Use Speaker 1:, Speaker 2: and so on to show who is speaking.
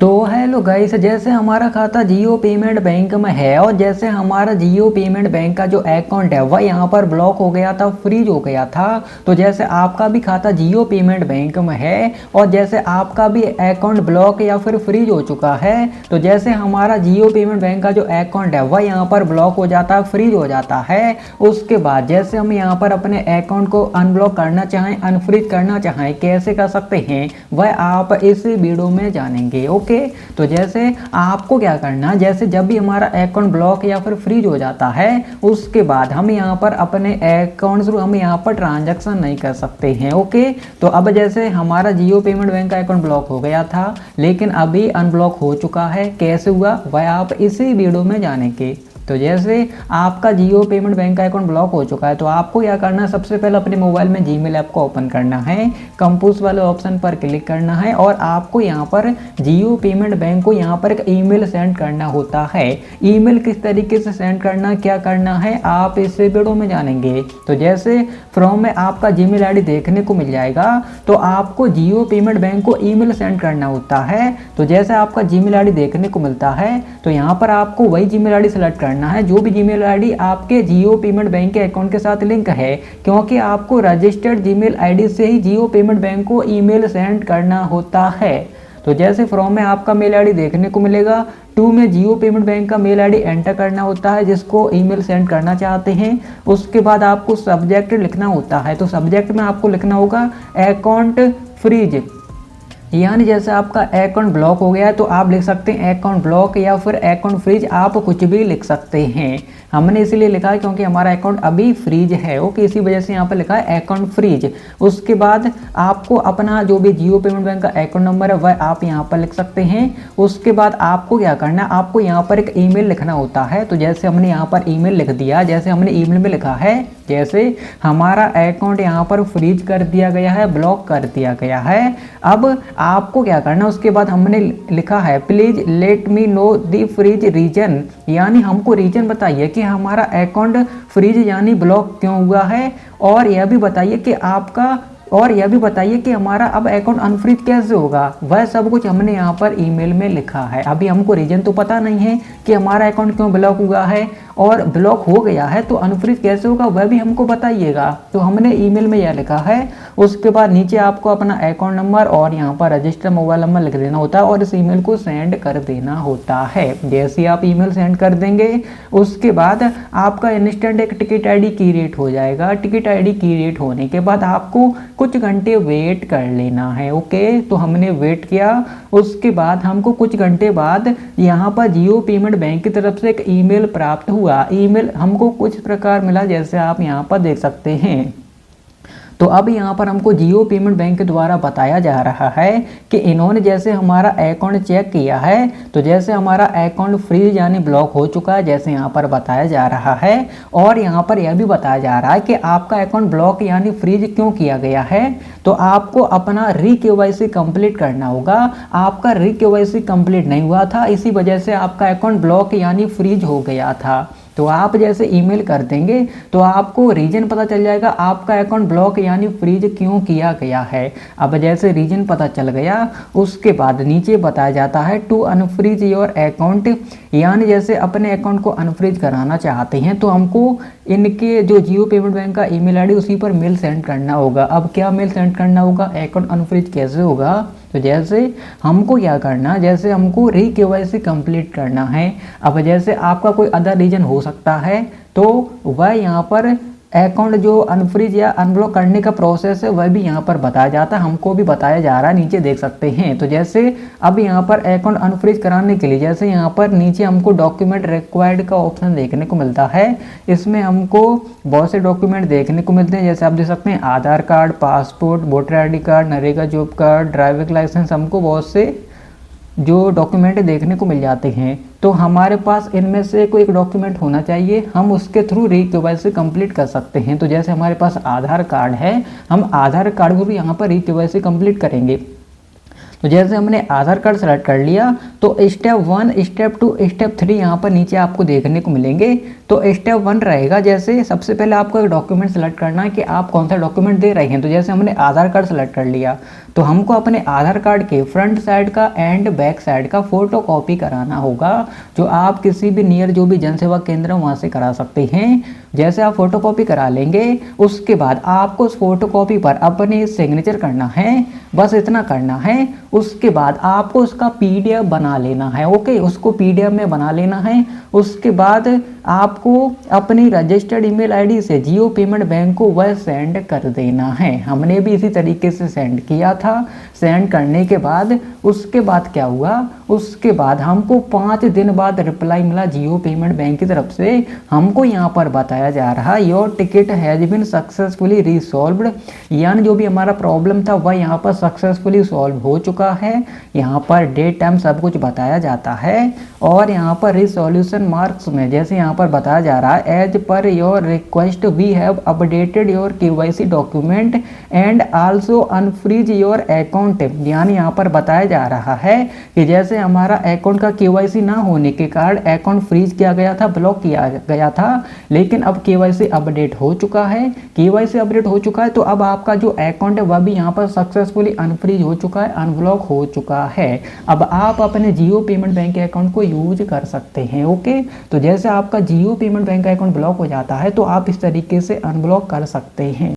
Speaker 1: तो hello guys, जैसे हमारा खाता जियो पेमेंट बैंक में है और जैसे हमारा जियो पेमेंट बैंक का जो अकाउंट है वह यहाँ पर ब्लॉक हो गया था, फ्रीज हो गया था। तो जैसे आपका भी खाता जियो पेमेंट बैंक में है और जैसे आपका भी अकाउंट ब्लॉक या फिर फ्रीज हो चुका है, तो जैसे हमारा जियो पेमेंट बैंक का जो अकाउंट है वह यहाँ पर ब्लॉक हो जाता है, फ्रीज हो जाता है। उसके बाद जैसे हम यहाँ पर अपने अकाउंट को अनब्लॉक करना चाहें, अनफ्रीज करना चाहें, कैसे कर सकते हैं वह आप इस वीडियो में जानेंगे। ओके, तो जैसे आपको क्या करना, जैसे जब भी हमारा अकाउंट ब्लॉक या फिर फ्रीज हो जाता है उसके बाद हम यहाँ पर अपने अकाउंट से हम यहाँ पर ट्रांजैक्शन नहीं कर सकते हैं। ओके, तो अब जैसे हमारा जियो पेमेंट बैंक का अकाउंट ब्लॉक हो गया था लेकिन अभी अनब्लॉक हो चुका है, कैसे हुआ वह आप इसी वीडियो में जानेंगे। तो जैसे आपका जियो पेमेंट बैंक का अकाउंट ब्लॉक हो चुका है तो आपको क्या करना है, सबसे पहले अपने मोबाइल में जीमेल ऐप को ओपन करना है, कंपोज वाले ऑप्शन पर क्लिक करना है और आपको यहाँ पर जियो पेमेंट बैंक को यहाँ पर एक ईमेल सेंड करना होता है। ईमेल किस तरीके से सेंड करना, क्या करना है, आप इस वीडियो में जानेंगे। तो जैसे फ्रॉम में आपका जीमेल आईडी देखने को मिल जाएगा, तो आपको जियो पेमेंट बैंक को ईमेल सेंड करना होता है। तो जैसे आपका जीमेल आईडी देखने को मिलता है तो यहाँ पर आपको वही जीमेल आईडी सेलेक्ट करना है जो भी जीमेल आईडी आपके जियो पेमेंट बैंक के अकाउंट के साथ लिंक है, क्योंकि आपको रजिस्टर्ड जीमेल आईडी से ही जियो पेमेंट बैंक को ईमेल सेंड करना होता है। तो जैसे फ्रॉम में आपका मेल आईडी देखने को मिलेगा, टू में जियो पेमेंट बैंक का मेल आईडी एंटर करना होता है जिसको ईमेल सेंड करना चाहते हैं। उसके बाद आपको सब्जेक्ट लिखना होता है, तो सब्जेक्ट में आपको लिखना होगा अकाउंट फ्रीज, यानी जैसे आपका अकाउंट ब्लॉक हो गया है तो आप लिख सकते हैं अकाउंट ब्लॉक या फिर अकाउंट फ्रीज, आप कुछ भी लिख सकते हैं। हमने इसलिए लिखा है क्योंकि हमारा अकाउंट अभी फ्रीज है। ओके, इसी वजह से यहाँ पर लिखा है अकाउंट फ्रीज। उसके बाद आपको अपना जो भी जियो पेमेंट बैंक का अकाउंट नंबर है वह आप यहाँ पर लिख सकते हैं। उसके बाद आपको क्या करना है, आपको यहाँ पर एक ईमेल लिखना होता है। तो जैसे हमने यहाँ पर ईमेल लिख दिया, जैसे हमने ईमेल में लिखा है जैसे हमारा अकाउंट यहाँ पर फ्रीज कर दिया गया है, ब्लॉक कर दिया गया है। अब आपको क्या करना, उसके बाद हमने लिखा है please let me know the freeze reason, यानी हमको रीजन बताइए कि हमारा अकाउंट फ्रीज यानी ब्लॉक क्यों हुआ है, और यह भी बताइए कि हमारा अब अकाउंट अनफ्रीज कैसे होगा। वह सब कुछ हमने यहाँ पर ईमेल में लिखा है। अभी हमको रीजन तो पता नहीं है कि हमारा अकाउंट क्यों ब्लॉक हुआ है, और ब्लॉक हो गया है तो अनफ्रीज कैसे होगा वह भी हमको बताइएगा। तो हमने ईमेल में यह लिखा है। उसके बाद नीचे आपको अपना अकाउंट नंबर और यहाँ पर रजिस्टर मोबाइल नंबर लिख देना होता है और इस ईमेल को सेंड कर देना होता है। जैसे आप ईमेल सेंड कर देंगे उसके बाद आपका इंस्टेंट एक टिकट आईडी क्रिएट हो जाएगा। टिकट आईडी क्रिएट होने के बाद आपको कुछ घंटे वेट कर लेना है। ओके, तो हमने वेट किया। उसके बाद हमको कुछ घंटे बाद यहाँ पर जियो पेमेंट बैंक की तरफ से एक ईमेल प्राप्त हुआ। ईमेल हमको कुछ प्रकार मिला जैसे आप यहाँ पर देख सकते हैं। तो अब यहाँ पर हमको जियो पेमेंट बैंक के द्वारा बताया जा रहा है कि इन्होंने जैसे हमारा अकाउंट चेक किया है तो जैसे हमारा अकाउंट फ्रीज यानी ब्लॉक हो चुका है, जैसे यहाँ पर बताया जा रहा है। और यहाँ पर यह भी बताया जा रहा है कि आपका अकाउंट ब्लॉक यानी फ्रीज क्यों किया गया है, तो आपको अपना री-केवाईसी कंप्लीट करना होगा। आपका री-केवाईसी कंप्लीट नहीं हुआ था, इसी वजह से आपका अकाउंट ब्लॉक यानी फ्रीज हो गया था। तो आप जैसे ईमेल कर देंगे तो आपको रीजन पता चल जाएगा आपका अकाउंट ब्लॉक यानी फ्रीज क्यों किया गया है। अब जैसे रीजन पता चल गया उसके बाद नीचे बताया जाता है टू अनफ्रीज योर अकाउंट, यानी जैसे अपने अकाउंट को अनफ्रीज कराना चाहते हैं तो हमको इनके जो जियो पेमेंट बैंक का ईमेल आईडी उसी पर मेल सेंड करना होगा। अब क्या मेल सेंड करना होगा, अकाउंट अनफ्रीज कैसे होगा, तो जैसे हमको क्या करना, जैसे हमको री-केवाईसी कंप्लीट करना है। अब जैसे आपका कोई अदर रीजन हो सकता है तो वह यहाँ पर अकाउंट जो अनफ्रीज या अनब्लॉक करने का प्रोसेस है वह भी यहाँ पर बताया जाता है, हमको भी बताया जा रहा है, नीचे देख सकते हैं। तो जैसे अब यहाँ पर अकाउंट अनफ्रीज कराने के लिए जैसे यहाँ पर नीचे हमको डॉक्यूमेंट रिक्वायर्ड का ऑप्शन देखने को मिलता है। इसमें हमको बहुत से डॉक्यूमेंट देखने को मिलते हैं, जैसे आप देख सकते हैं Aadhaar card, passport, voter I D card, NREGA job card, driving licence, हमको बहुत से जो डॉक्यूमेंट देखने को मिल जाते हैं। तो हमारे पास इनमें से कोई एक डॉक्यूमेंट होना चाहिए, हम उसके थ्रू री-केवाईसी कंप्लीट कर सकते हैं। तो जैसे हमारे पास आधार कार्ड है, हम आधार कार्ड को भी यहाँ पर री-केवाईसी कंप्लीट करेंगे। तो जैसे हमने आधार कार्ड सेलेक्ट कर लिया तो स्टेप 1, स्टेप 2, स्टेप 3 यहाँ पर नीचे आपको देखने को मिलेंगे। तो स्टेप 1 रहेगा, जैसे सबसे पहले आपको एक डॉक्यूमेंट सेलेक्ट करना है कि आप कौन सा डॉक्यूमेंट दे रहे हैं। तो जैसे हमने आधार कार्ड सेलेक्ट कर लिया, तो हमको अपने आधार कार्ड के फ्रंट साइड का एंड बैक साइड का फोटो कॉपी कराना होगा, जो आप किसी भी नियर जो भी जन सेवा केंद्र वहाँ से करा सकते हैं। जैसे आप फोटो कॉपी करा लेंगे, उसके बाद आपको उस फोटो कॉपी पर अपने सिग्नेचर करना है, बस इतना करना है। उसके बाद आपको उसका पीडीएफ बना लेना है। ओके, उसको पीडीएफ में बना लेना है। उसके बाद आपको अपनी रजिस्टर्ड ईमेल आईडी से जियो पेमेंट बैंक को वह सेंड कर देना है। हमने भी इसी तरीके से सेंड किया था। सेंड करने के बाद उसके बाद क्या हुआ, उसके बाद हमको 5 दिन बाद रिप्लाई मिला जियो पेमेंट बैंक की तरफ से। हमको यहाँ पर बताया जा रहा है your ticket has been successfully resolved, यानी जो भी हमारा प्रॉब्लम था वह यहाँ पर सक्सेसफुली सॉल्व हो चुका है। यहाँ पर डेट टाइम सब कुछ बताया जाता है। और यहाँ पर रिसोल्यूशन मार्क्स में जैसे यहाँ पर बताया जा रहा है as per your request we have updated your KYC document and also unfreeze your account. यानी यहाँ पर बताया जा रहा है कि जैसे हमारा अकाउंट का केवाईसी ना होने के कारण अकाउंट फ्रीज किया गया था, ब्लॉक किया गया था, लेकिन अब केवाईसी अपडेट हो चुका है। केवाईसी अपडेट हो चुका है तो अब आपका जो अकाउंट है वह भी यहाँ पर सक्सेसफुली अनफ्रीज हो चुका है, अनब्लॉक हो चुका है। अब आप अपने जियो पेमेंट बैंक के अकाउंट को यूज कर सकते हैं। ओके, तो जैसे आपका जियो पेमेंट बैंक का अकाउंट ब्लॉक हो जाता है तो आप इस तरीके से अनब्लॉक कर सकते हैं।